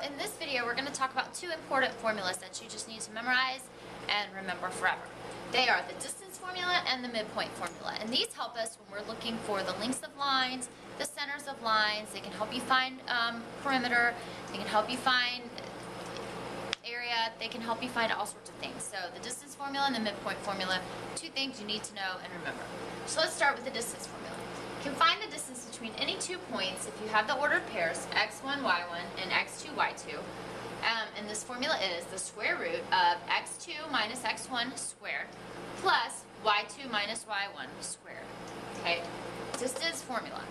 in this video, we're going to talk about two important formulas that you just need to memorize and remember forever. They are the distance formula and the midpoint formula. And these help us when we're looking for the lengths of lines, the centers of lines. They can help you find perimeter. They can help you find area. They can help you find all sorts of things. So the distance formula and the midpoint formula, two things you need to know and remember. So let's start with the distance formula. You can find the distance between any 2 points if you have the ordered pairs x1, y1, and x2, y2. And this formula is the square root of x2 minus x1 squared plus y2 minus y1 squared. Okay, distance formula.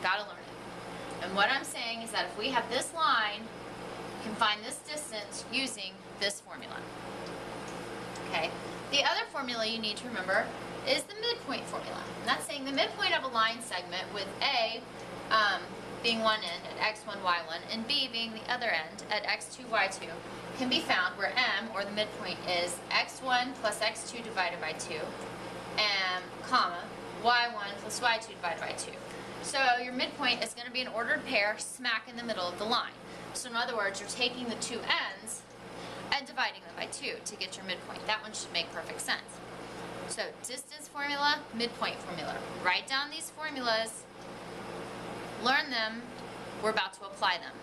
Gotta learn it. And what I'm saying is that if we have this line, you can find this distance using this formula. Okay, the other formula you need to remember is the midpoint formula. And that's saying the midpoint of a line segment with A being one end at x1, y1, and B being the other end at x2, y2 can be found where M, or the midpoint, is x1 plus x2 divided by 2, and comma, y1 plus y2 divided by 2. So your midpoint is going to be an ordered pair smack in the middle of the line. So in other words, you're taking the two ends and dividing them by 2 to get your midpoint. That one should make perfect sense. So distance formula, midpoint formula. Write down these formulas, learn them, we're about to apply them.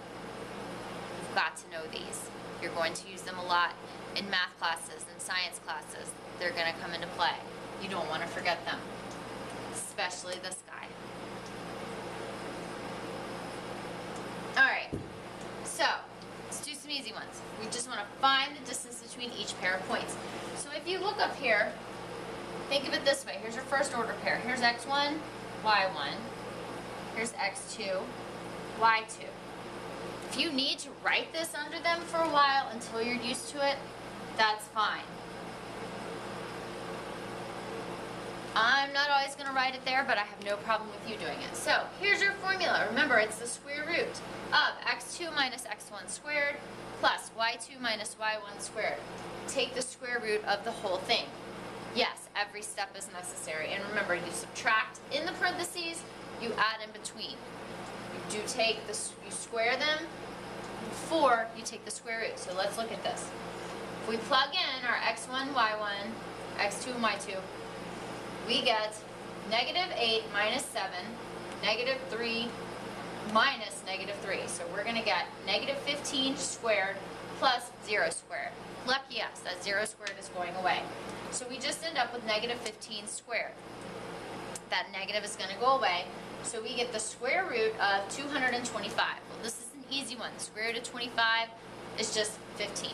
You've got to know these. You're going to use them a lot in math classes and science classes. They're going to come into play. You don't want to forget them, especially this guy. Alright, so let's do some easy ones. We just want to find the distance between each pair of points. So if you look up here, think of it this way. Here's your first order pair. Here's x1, y1. Here's x2, y2. If you need to write this under them for a while until you're used to it, that's fine. I'm not always going to write it there, but I have no problem with you doing it. So here's your formula. Remember, it's the square root of x2 minus x1 squared plus y2 minus y1 squared. Take the square root of the whole thing. Yes, every step is necessary. And remember, you subtract in the parentheses, you add in between. You do take this, you square them before you take the square root. So let's look at this. If we plug in our x1, y1, x2, and y2, we get negative 8 minus 7, negative 3 minus negative 3. So we're going to get negative 15 squared plus 0 squared. Lucky us, that 0 squared is going away. So we just end up with negative 15 squared. That negative is going to go away. So we get the square root of 225. Well, this is an easy one. The square root of 25 is just 15.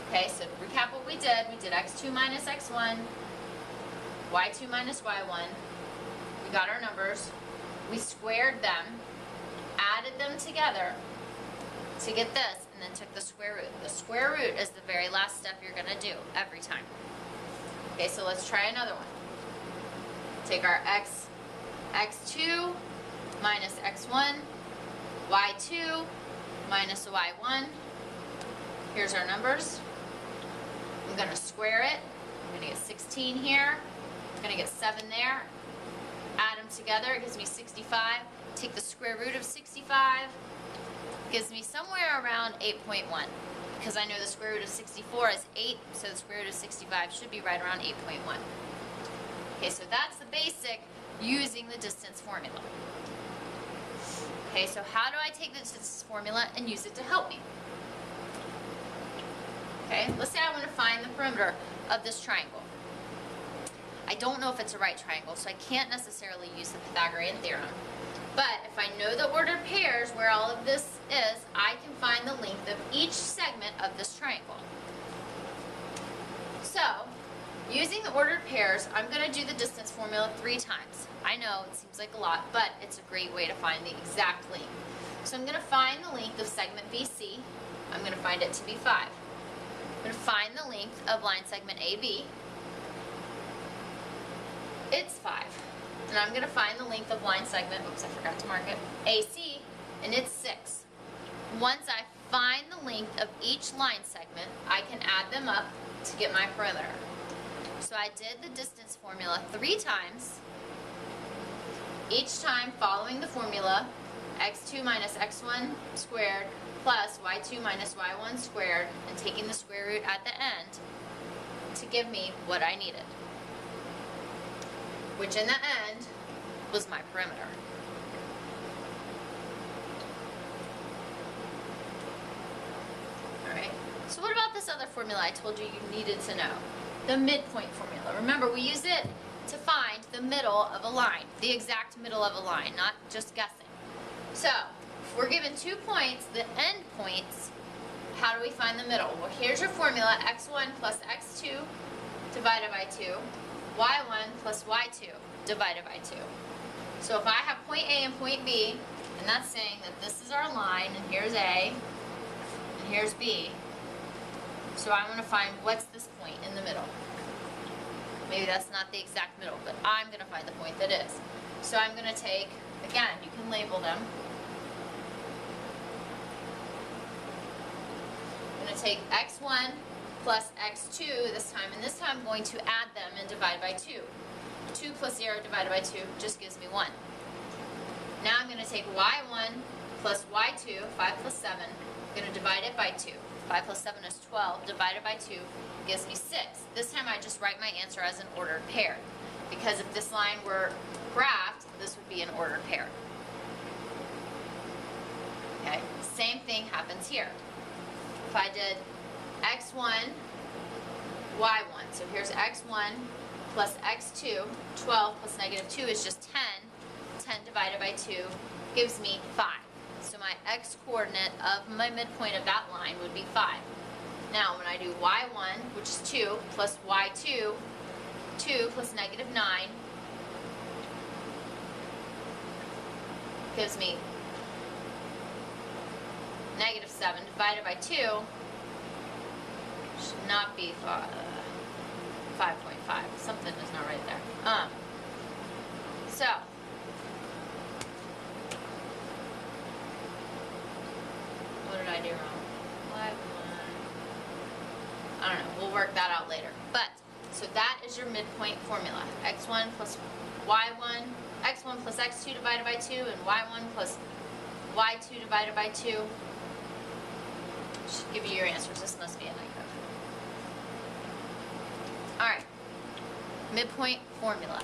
Okay, so to recap what we did x2 minus x1, y2 minus y1. We got our numbers. We squared them, added them together to get this, and then took the square root. The square root is the very last step you're going to do every time. Okay, so let's try another one. Take our x2 minus x1, y2 minus y1. Here's our numbers. I'm going to square it. I'm going to get 16 here. I'm going to get 7 there. Add them together. It gives me 65. Take the square root of 65. Gives me somewhere around 8.1. Because I know the square root of 64 is 8, so the square root of 65 should be right around 8.1. Okay, so that's the basic using the distance formula. Okay, so how do I take the distance formula and use it to help me? Okay, let's say I want to find the perimeter of this triangle. I don't know if it's a right triangle, so I can't necessarily use the Pythagorean theorem. But if I know the ordered pairs where all of this is, I can find the length of each segment of this triangle. So, using the ordered pairs, I'm going to do the distance formula 3 times. I know it seems like a lot, but it's a great way to find the exact length. So I'm going to find the length of segment BC. I'm going to find it to be 5. I'm going to find the length of line segment AB. It's 5. And I'm going to find the length of line segment, oops, I forgot to mark it, AC, and it's 6. Once I find the length of each line segment, I can add them up to get my perimeter. So I did the distance formula 3 times, each time following the formula x2 minus x1 squared plus y2 minus y1 squared, and taking the square root at the end to give me what I needed, which in the end was my perimeter. Alright, so what about this other formula I told you you needed to know? The midpoint formula. Remember, we use it to find the middle of a line, the exact middle of a line, not just guessing. So, if we're given 2 points, the end points, how do we find the middle? Well, here's your formula, x1 plus x2 divided by 2, y1 plus y2 divided by 2. So if I have point A and point B, and that's saying that this is our line, and here's A, and here's B, so I'm going to find what's this point in the middle. Maybe that's not the exact middle, but I'm going to find the point that is. So I'm going to take, again, you can label them. I'm going to take x1 plus x2 this time, and this time I'm going to add them and divide by 2. 2 plus 0 divided by 2 just gives me 1. Now I'm going to take y1 plus y2, 5 plus 7, I'm going to divide it by 2. 5 plus 7 is 12, divided by 2 gives me 6. This time I just write my answer as an ordered pair, because if this line were graphed, this would be an ordered pair. Okay, same thing happens here. If I did x1, y1, so here's x1 plus x2, 12 plus negative 2 is just 10. 10 divided by 2 gives me 5. So my x-coordinate of my midpoint of that line would be 5. Now when I do y1, which is 2, plus y2, 2 plus negative 9, gives me negative 7 divided by 2, should not be 5.5. Something is not right there. So, what did I do wrong? I don't know. We'll work that out later. But, so that is your midpoint formula. x1 plus y1, x1 plus x2 divided by 2, and y1 plus y2 divided by 2. Should give you your answers. This must be a negative. Alright. Midpoint formula.